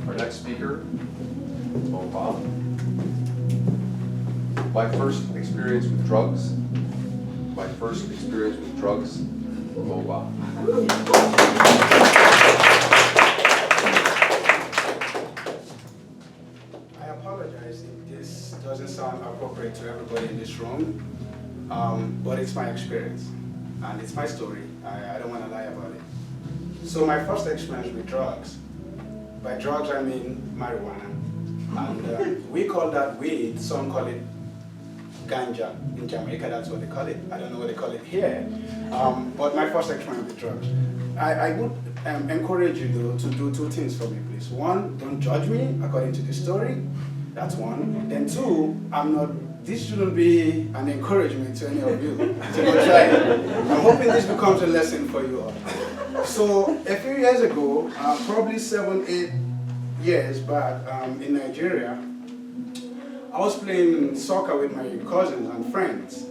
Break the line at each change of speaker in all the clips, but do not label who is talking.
Our next speaker, Bob. My first experience with drugs. My first experience with drugs, Bob.
I apologize if this doesn't sound appropriate to everybody in this room, but it's my experience, and it's my story. I don't want to lie about it. So my first experience with drugs, by drugs I mean marijuana, and we call that weed, some call it ganja. In Jamaica, that's what they call it. I don't know what they call it here, but my first experience with drugs. I would encourage you though to do two things for me, please. One, don't judge me according to the story. That's one. Then two, this shouldn't be an encouragement to any of you to go try it. I'm hoping this becomes a lesson for you all. So a few years ago, probably 7, 8 years back in Nigeria, I was playing soccer with my cousins and friends.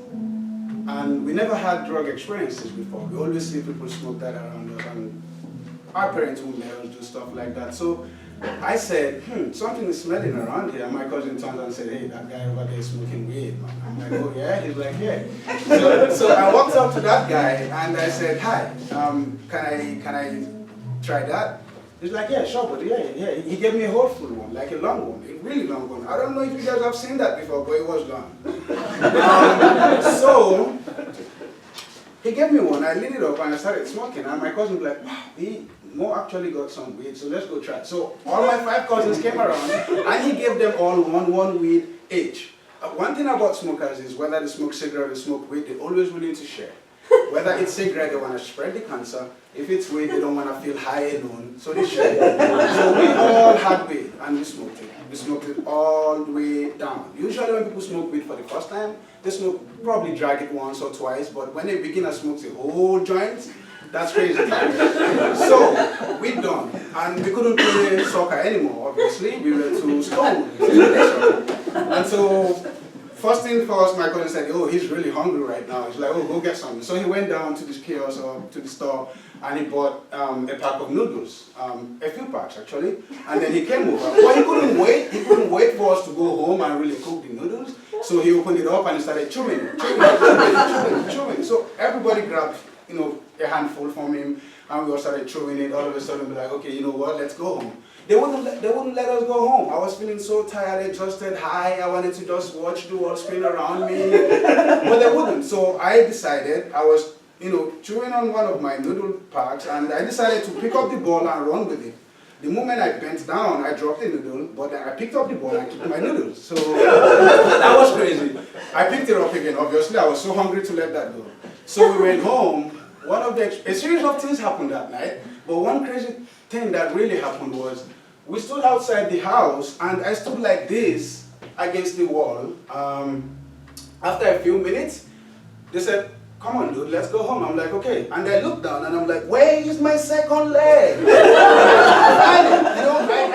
And we never had drug experiences before. We always see people smoke that around us, and our parents wouldn't let us do stuff like that. So I said, something is smelling around here. And my cousin turned and said, hey, that guy over there is smoking weed, man. I'm like, oh yeah? He's like, yeah. So I walked up to that guy and I said, hi, can I try that? He's like, yeah, sure, buddy, yeah. He gave me a whole full one, like a long one, a really long one. I don't know if you guys have seen that before, but it was long. So he gave me one, I lit it up and I started smoking, and my cousin was like, wow, Mo actually got some weed, so let's go try it. So all my 5 cousins came around, and he gave them all one weed each. One thing about smokers is whether they smoke cigarette or smoke weed, they're always willing to share. Whether it's cigarette, they want to spread the cancer. If it's weed, they don't want to feel high alone, so they share. So we all had weed, and we smoked it. We smoked it all the way down. Usually when people smoke weed for the first time, they probably drag it once or twice, but when a beginner smokes a whole joint, that's crazy. So we're done, and we couldn't play soccer anymore. Obviously, we were too stoned. And so, first thing first, my cousin said, "Oh, he's really hungry right now." He's like, "Oh, go get something." So he went down to this kiosk or to the store, and he bought a pack of noodles, a few packs actually, and then he came over. But he couldn't wait. He couldn't wait for us to go home and really cook the noodles. So he opened it up and he started chewing. So everybody grabbed, a handful from him, and we all started throwing it. All of a sudden, we're like, okay, you know what? Let's go home. They wouldn't let us go home. I was feeling so tired, exhausted, high. I wanted to just watch the world spin around me, but they wouldn't. So I decided, I was, chewing on one of my noodle packs, and I decided to pick up the ball and run with it. The moment I bent down, I dropped the noodle, but then I picked up the ball and took my noodles. So that was crazy. I picked it up again, obviously. I was so hungry to let that go. So we went home. A series of things happened that night, but one crazy thing that really happened was we stood outside the house, and I stood like this against the wall. After a few minutes, they said, "Come on, dude, let's go home." I'm like, okay. And I looked down and I'm like, where is my second leg?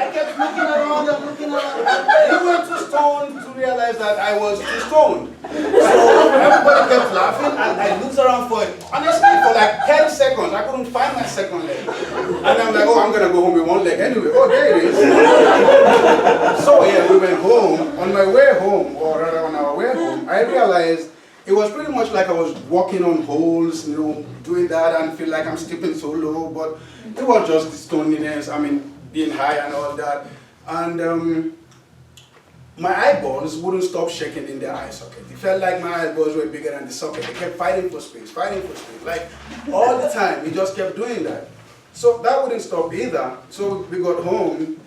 I kept looking around and looking around. They were too stoned to realize that I was too stoned. So everybody kept laughing, and I looked around honestly, for like 10 seconds. I couldn't find my second leg. And I'm like, oh, I'm going to go home with one leg anyway. Oh, there it is. So yeah, we went home. On my way home, or rather on our way home, I realized it was pretty much like I was walking on holes, doing that and feel like I'm stepping so low, but it was just the stoniness, being high and all that. And my eyeballs wouldn't stop shaking in the eye socket. It felt like my eyeballs were bigger than the socket. They kept fighting for space, like all the time. We just kept doing that. So that wouldn't stop either. So we got home,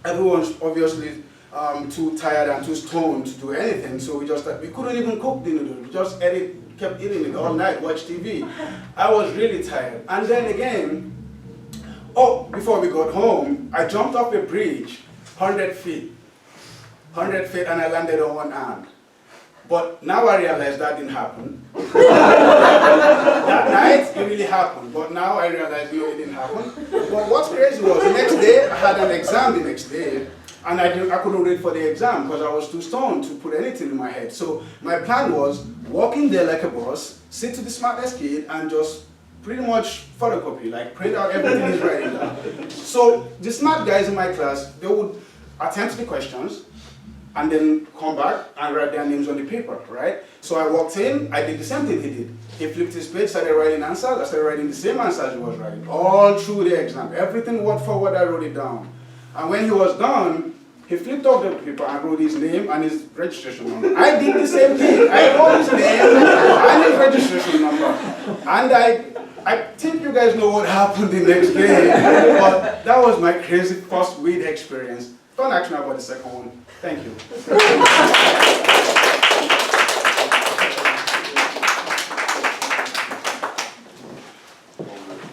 everyone's obviously too tired and too stoned to do anything, so we couldn't even cook the noodles. We just kept eating it all night, watch TV. I was really tired. And then again, before we got home, I jumped off a bridge, 100 feet, and I landed on one arm. But now I realize that didn't happen. That night, it really happened, but now I realize it didn't happen. But what's crazy was the next day, I had an exam the next day, and I couldn't read for the exam because I was too stoned to put anything in my head. So my plan was walk in there like a boss, sit to the smartest kid, and just pretty much photocopy, like print out everything he's writing down. So the smart guys in my class, they would attempt the questions and then come back and write their names on the paper, right? So I walked in, I did the same thing he did. He flipped his page, started writing answers, I started writing the same answers he was writing, all through the exam. Everything word for word, I wrote it down. And when he was done, he flipped off the paper and wrote his name and his registration number. I did the same thing. I wrote his name and his registration number. And I think you guys know what happened the next day, but that was my crazy first weed experience. Don't ask me about the second one. Thank you.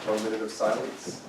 1 minute of silence.